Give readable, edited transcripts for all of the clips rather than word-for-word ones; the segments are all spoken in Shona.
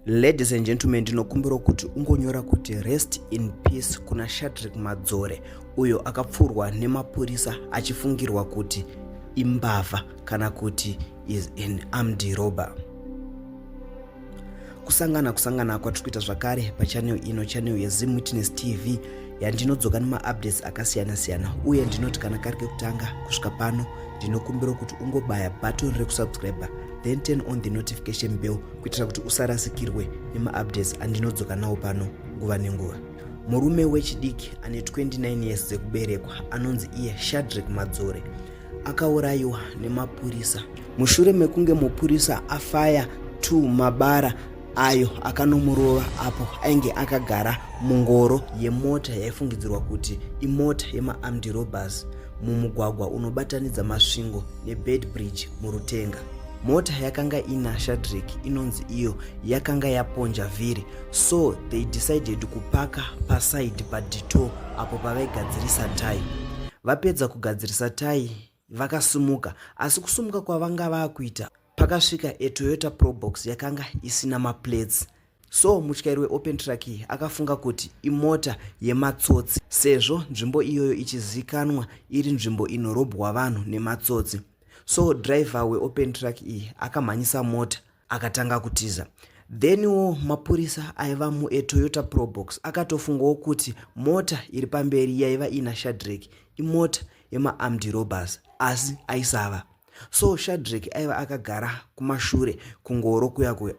Ladies and gentlemen, ndinokumbira kuti ungonyora kuti rest in peace kuna Shadrack Madzore, uyo akapfurwa nemapurisa achifungirwa kuti imbavha kana kuti is an armed robber. Kusangana kwatiri kuita zvakare pachannel ino, channel yeZim Witness TV, yandinodzoka nemaupdates akasiyana-siyana, uye ndinoti kana kari kekutanga kusvika pano ndinokumbira kuti ungobaya button rekusubscribe then turn on the notification bell kuitira kuti usarasikirwe nemaupdates andinodzoka nawo pano nguva nenguva. Murume wechidiki ane 29 years dzekuberekwa anonzi iye Shadrack Madzore akaurayiwa nemapurisa mushure mekunge mupurisa afaya 2 mabara ayo akanomurova apo ainge akagara mungoro yemota yaifungidzirwa kuti imota yema-armed robbers mumugwagwa unobatanidza masvingo neBedbridge muRutenga. Mota yakanga ina Shadrack inonzi iyo yakanga yaponja vhiri, so they decided kupaka paside padetour apo pavaigadzirisa tai. Vapedza kugadzirisa tai vakasimuka, asi kusumuka kwavanga vakuita pakasvika eToyota Probox yakanga isina maplates. So mutyairi weopen track akafunga kuti imota yematsotsi sezvo nzvimbo iyoyo ichizikanwa iri nzvimbo inorobwa vanhu nematsotsi. So driver weopen track akamhanyisa mota akatanga kutiza. Then mapurisa aiva muToyota Probox akatofungawo kuti mota iri pamberi yaiva ina Shadrack imota yema-armed robbers, asi aisava. So Shadrack aiva akagara kumashure kungoro kuya.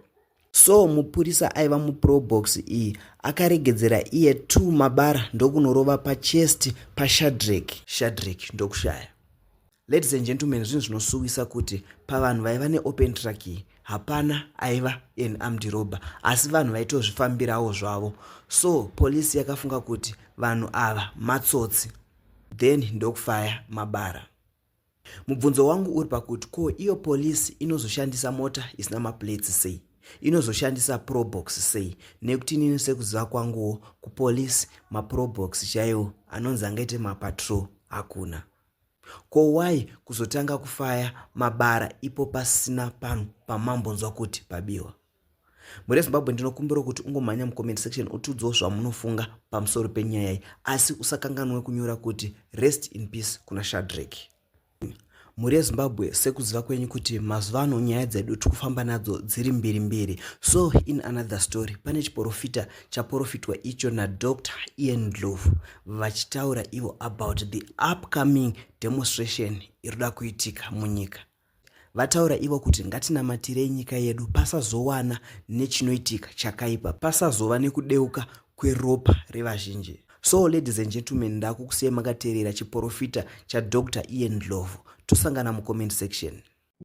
So mupurisa aiva muProbox akaregedzera iye 2 mabara ndokunorova pachest paShadrack ndokushaya. Ladies and gentlemen, zvinhu zvinosuwisa kuti pavanhu vaiva neopen track hapana aiva an armed robber, asi vanhu vaitozvifambirawo zvavo. So polisi yakafunga kuti vanhu ava matsotsi, then ndokufaya mabara. Mubvunzo wangu uri pakuti ko iyo polisi inozoshandisa mota isina maplates sei? Inozoshandisa Probox sei? Nekuti inini sekuziva kwanguwo kupolisi maProbox chaiwo anonzi angaite mapatrol hakuna. Ko why kuzotanga kufaya mabara ipo pasina pano pamambonzwa kuti pabiwa? Muri Zimbabwe ndinokumbira kuti ungomhanya mucomment section utiudzewo zvamunofunga pamusoro penyaya iyi, asi usakanganwe kunyora kuti rest in peace kuna Shadrack. Muri Zimbabwe sekuziva kwenyu kuti mazuva ano nyaya dzedu tikufamba nadzo dziri mbiri. So in another story pane chiprofita chaprofitwa icho naDr. Ian Ndlovu vachitaura ivo about the upcoming demonstration iroda kuitika munyika. Vataura ivo kuti ngatinamatirei nyika yedu pasazowana nechinoitika chakaipa, pasazova nekudeuka kweropa revazhinji. So ladies and gentlemen, ndakukusiyai makateerera chiprofita chaDr. Ian Ndlovu. Tosangana mucomment section.